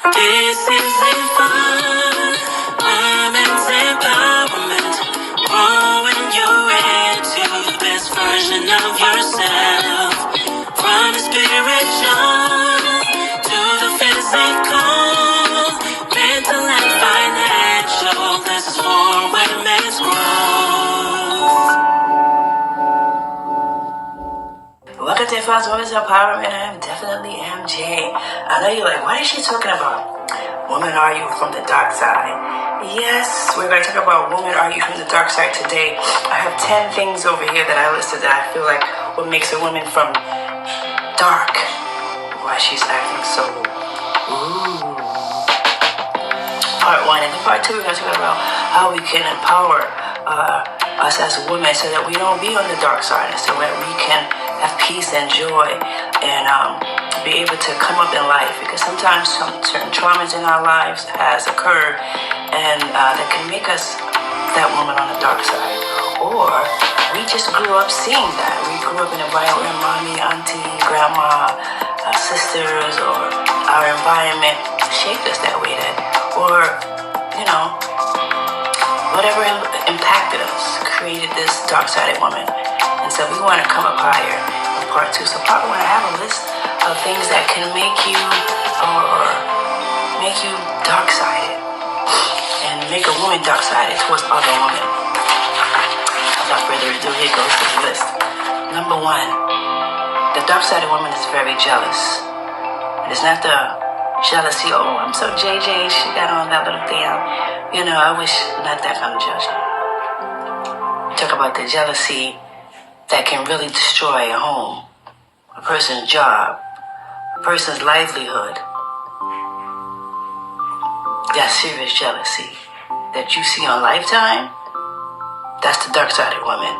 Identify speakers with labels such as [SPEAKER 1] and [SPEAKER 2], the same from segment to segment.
[SPEAKER 1] This isn't fun. Women's empowerment. Growing you into the best version of yourself. From the spiritual to the physical, mental and financial. This is for women's growth. Welcome to Advanced Women's Empowerment. I am definitely MJ. I know you're like, what is she talking about? Woman, are you from the dark side? Yes, we're going to talk about woman, are you from the dark side today. I have 10 things over here that I listed that I feel like what makes a woman from dark. Why she's acting so Part 1. And then part 2, we're going to talk about how we can empower us as women so that we don't be on the dark side, and so that we can have peace and joy and be able to come up in life, because sometimes certain traumas in our lives has occurred and that can make us that woman on the dark side, or we just grew up seeing that. We grew up in an environment where mommy, auntie, grandma, sisters, or our environment shaped us that way, that, or whatever impacted us created this dark-sided woman. And so we want to come up higher in part 2. So part 1, I have a list of things that can make you dark-sided and make a woman dark-sided towards other women. Without further ado, here goes this list. Number 1, the dark-sided woman is very jealous. It is not the jealousy, oh, I'm so JJ, she got on that little thing. I wish not that kind of jealousy. We talk about the jealousy that can really destroy a home, a person's job, a person's livelihood. That serious jealousy that you see on Lifetime, that's the dark-sided woman.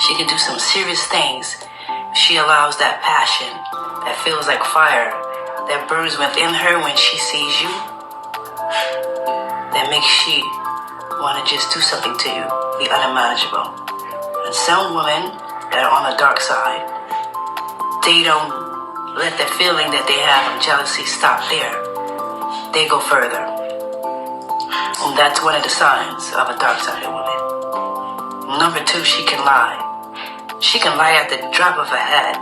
[SPEAKER 1] She can do some serious things if she allows that passion that feels like fire that burns within her when she sees you, that makes she want to just do something to you, the unimaginable. And some women that are on the dark side, they don't let the feeling that they have of jealousy stop there. They go further. And that's one of the signs of a dark-sided woman. Number 2, she can lie. She can lie at the drop of a hat.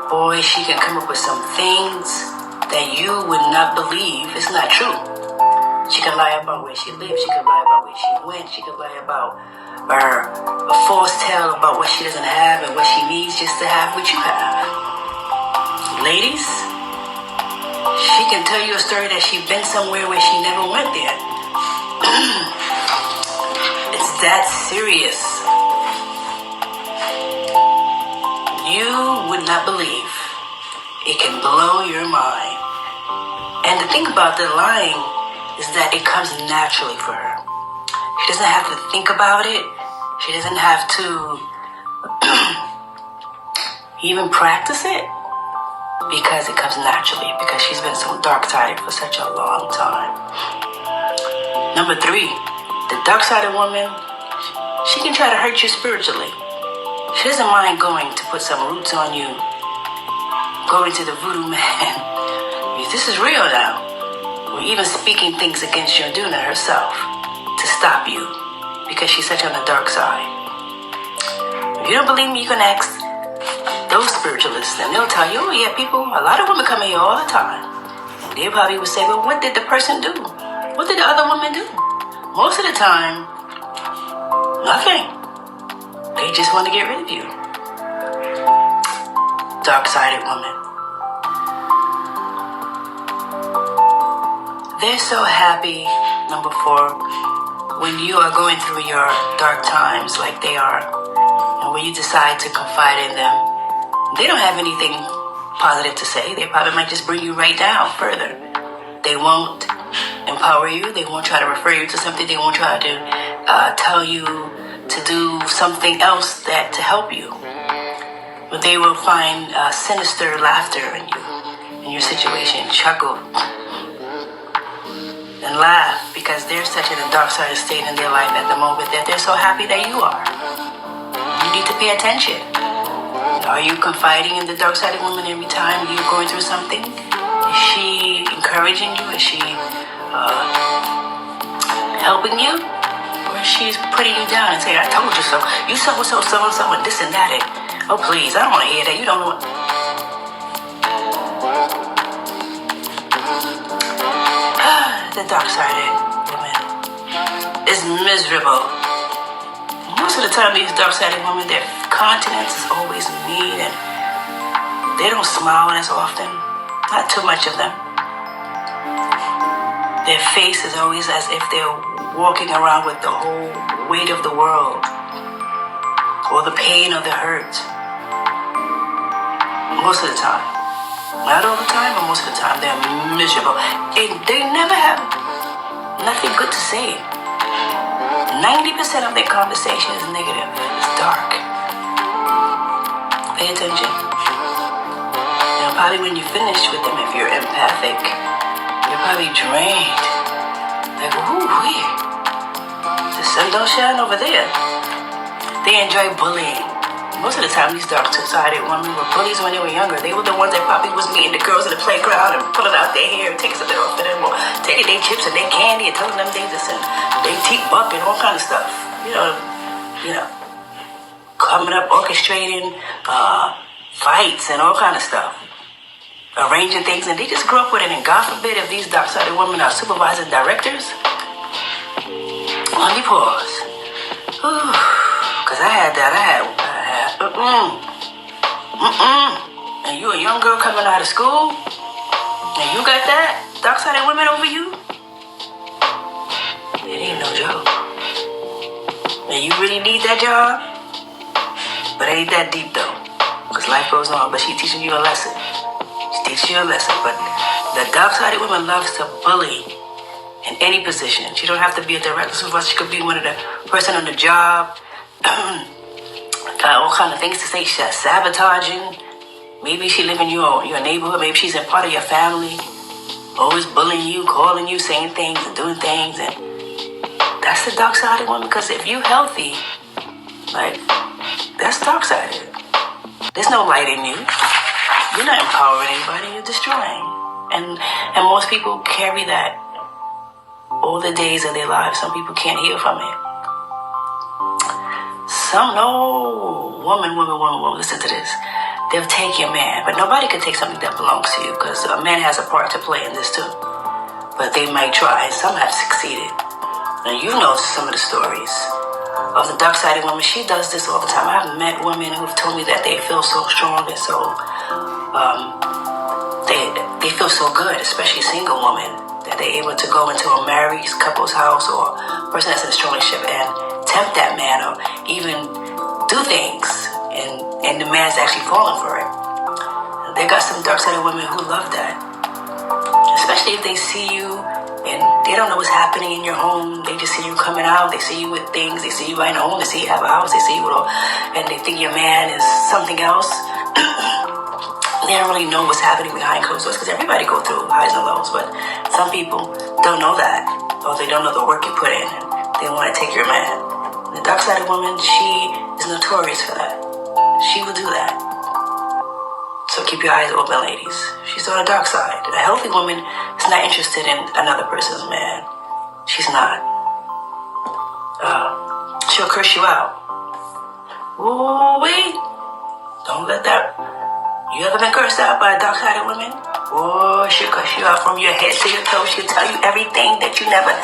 [SPEAKER 1] Boy, she can come up with some things that you would not believe is not true. She can lie about where she lives. She can lie about where she went. She can lie about a false tale about what she doesn't have and what she needs just to have what you have. Ladies, she can tell you a story that she's been somewhere where she never went there. It's that serious. You would not believe. It can blow your mind. And the thing about the lying is that it comes naturally for her. She doesn't have to think about it. She doesn't have to even practice it, because it comes naturally, because she's been so dark-sided for such a long time. Number 3, the dark-sided woman, she can try to hurt you spiritually. She doesn't mind going to put some roots on you, going to the voodoo man. This is real now. Or even speaking things against you and doing it herself to stop you, because she's such on the dark side. If you don't believe me, you can ask those spiritualists, and they'll tell you, oh yeah, a lot of women come in here all the time. And they probably would say, well, what did the person do? What did the other woman do? Most of the time, nothing. They just want to get rid of you. Dark-sided woman. They're so happy, number 4, when you are going through your dark times like they are, and when you decide to confide in them. They don't have anything positive to say. They probably might just bring you right down further. They won't empower you. They won't try to refer you to something. They won't try to tell you to do something else to help you. But they will find sinister laughter in your situation, chuckle and laugh, because they're such in a dark-sided state in their life at the moment that they're so happy that you are. You need to pay attention. Are you confiding in the dark-sided woman every time you're going through something? Is she encouraging you? Is she helping you? Or is she putting you down and saying, I told you so. You so-and-so, so-and-so, and this and that. And, oh, please, I don't want to hear that. You don't know what... The dark-sided woman is miserable. Most of the time, these dark-sided women, their countenance is always mean, and they don't smile as often. Not too much of them. Their face is always as if they're walking around with the whole weight of the world, or the pain or the hurt. Most of the time. Not all the time, but most of the time, they're miserable. And they never have nothing good to say. 90% of their conversation is negative. It's dark. Pay attention. Probably when you finish with them, if you're empathic, you're probably drained. Like, ooh-wee. The sun don't shine over there. They enjoy bullying. Most of the time, these dark-sided women were bullies when they were younger. They were the ones that probably was meeting the girls in the playground and pulling out their hair and taking something off of them, or taking their chips and their candy and telling them they just and they teeth buck and all kind of stuff. You know, coming up, orchestrating fights and all kind of stuff. Arranging things, and they just grew up with it. And God forbid if these dark-sided women are supervising directors. Let me pause. Because I had that. And you a young girl coming out of school, and you got that dark-sided women over you. It ain't no joke. And you really need that job, but it ain't that deep though. Because life goes on, but she's teaching you a lesson. Teach you a lesson, but the dark-sided woman loves to bully in any position. She don't have to be a director supervisor. She could be one of the person on the job. Got all kind of things to say. She's sabotaging. Maybe she live in your neighborhood. Maybe she's a part of your family. Always bullying you, calling you, saying things and doing things. And that's the dark-sided woman. Because if you healthy, like, that's dark-sided. There's no light in you. You're not empowering anybody, you're destroying. And most people carry that all the days of their lives. Some people can't heal from it. Woman, listen to this. They'll take your man, but nobody can take something that belongs to you, because a man has a part to play in this too. But they might try, and some have succeeded. Now you know some of the stories of the dark-sided woman. She does this all the time. I've met women who've told me that they feel so strong and so they feel so good, especially single women, that they're able to go into a married couple's house or a person that's in a strong relationship and tempt that man, or even do things, and the man's actually falling for it. They got some dark-sided women who love that, especially if they see you and they don't know what's happening in your home. They just see you coming out. They see you with things. They see you buying a home. They see you have a house. They see you with all, and they think your man is something else. They don't really know what's happening behind closed doors, because everybody go through highs and lows, but some people don't know that, or they don't know the work you put in, and they want to take your man. The dark-sided woman, she is notorious for that. She will do that. So keep your eyes open, ladies. She's on the dark side. A healthy woman is not interested in another person's man. She's not. She'll curse you out. Ooh, wait. Don't let that... You ever been cursed out by a dark-sided woman? Oh, she'll curse you out from your head to your toes. She'll tell you everything that you never...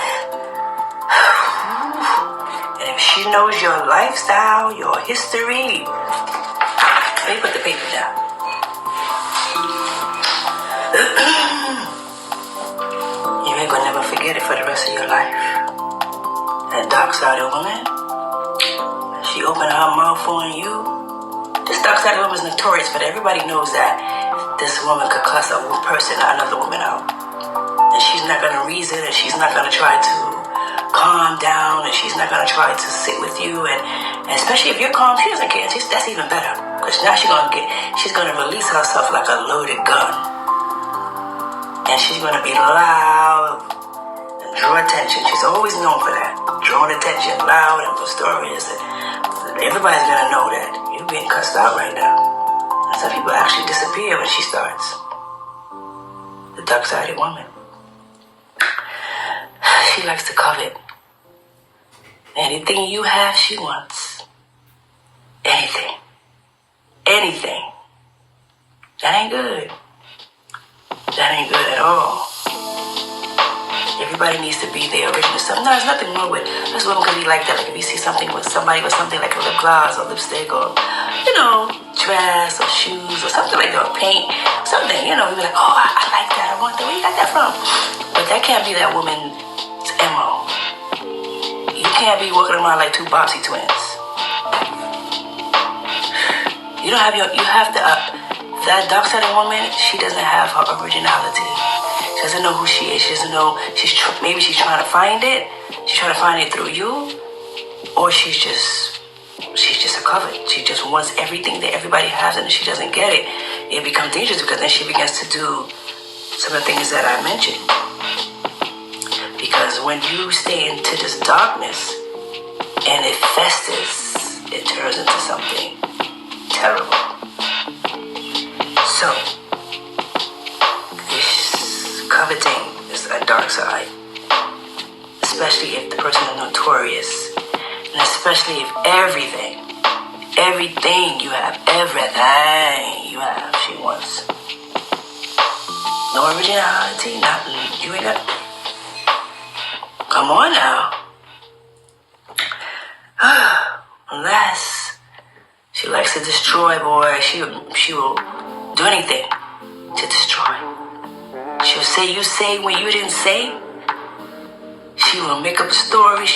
[SPEAKER 1] And if she knows your lifestyle, your history... Let me put the paper down. You ain't gonna never forget it for the rest of your life. That dark-sided woman, she opened her mouth on you. This dark-sided woman is notorious, but everybody knows that this woman could cuss a person or another woman out. And she's not going to reason, and she's not going to try to calm down, and she's not going to try to sit with you. And especially if you're calm, she doesn't care. That's even better. Because now she's going to release herself like a loaded gun. And she's going to be loud and draw attention. She's always known for that. Drawing attention, loud and boisterous. Everybody's going to know that you're being cussed out right now. And some people actually disappear when she starts. the dark-sided woman. She likes to covet. Anything you have, she wants. Anything. Anything. That ain't good. That ain't good at all. Everybody needs to be their original self. No, there's nothing wrong with us women because we like that. Like if you see something with somebody with something like a lip gloss or lipstick or, dress or shoes or something like that, or paint, something, we be like, oh, I like that. I want that. Where you got that from? But that can't be that woman's MO. You can't be walking around like two Bobsy twins. You have to, that dark-sided woman, she doesn't have her originality. She doesn't know who she is. She doesn't know, maybe she's trying to find it. She's trying to find it through you. Or she's just a covet. She just wants everything that everybody has, and if she doesn't get it, it becomes dangerous because then she begins to do some of the things that I mentioned. Because when you stay into this darkness and it festers, it turns into something terrible. So, this coveting is a dark side, especially if the person is notorious, and especially if everything you have, she wants. No originality, nothing. You ain't got. Come on now. Unless she likes to destroy, boy, she will do anything to destroy. She'll say you say when you didn't say. She will make up a story.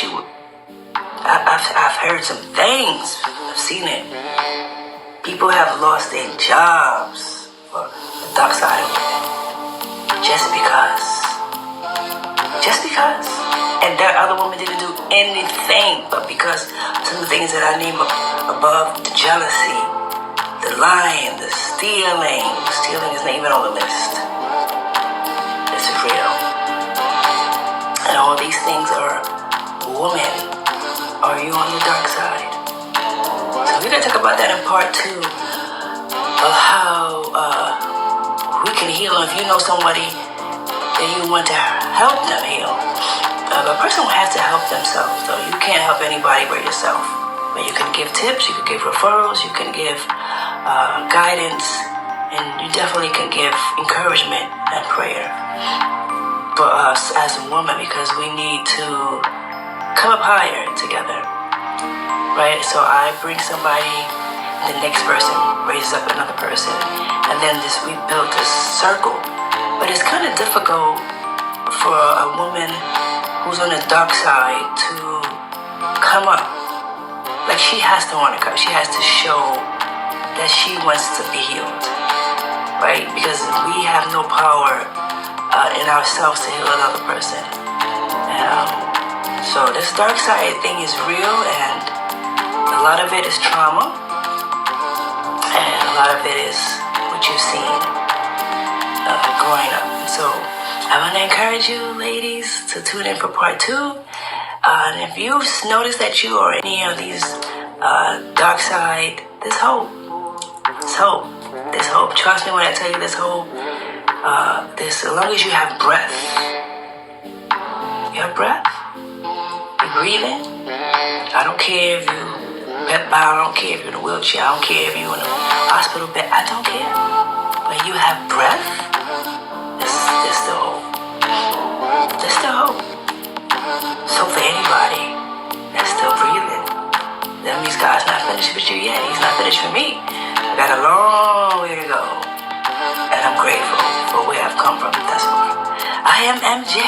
[SPEAKER 1] I've heard some things. I've seen it. People have lost their jobs for the dark side of it. Just because. And that other woman didn't do anything, but because some of the things that I named above, the jealousy, the lying, the stealing. Stealing is not even on the list. It's real. And all these things are women. Are you on the dark side? So we're going to talk about that in part 2 of how we can heal. If you know somebody that you want to help them heal, a person will have to help themselves. So you can't help anybody but yourself. But you can give tips, you can give referrals, you can give guidance, and you definitely can give encouragement and prayer for us as a woman, because we need to come up higher together, right? So I bring somebody, the next person raises up another person, and then we build this circle. But it's kind of difficult for a woman who's on the dark side to come up. Like she has to want to come. She has to show that she wants to be healed, right? Because we have no power in ourselves to heal another person. So this dark side thing is real, and a lot of it is trauma, and a lot of it is what you've seen growing up. And so I want to encourage you, ladies, to tune in for part 2. And if you notice that you are any of these dark side, there's hope. There's hope. There's hope. Trust me when I tell you there's hope. As long as you have breath. You have breath? You're breathing? I don't care if you bedbound, I don't care if you're in a wheelchair, I don't care if you're in a hospital bed, I don't care. When you have breath, there's still hope. There's still hope. So for anybody that's still breathing, that means God's not finished with you yet. He's not finished with me. I got a long way to go. And I'm grateful for where I've come from thus far. I am MJ.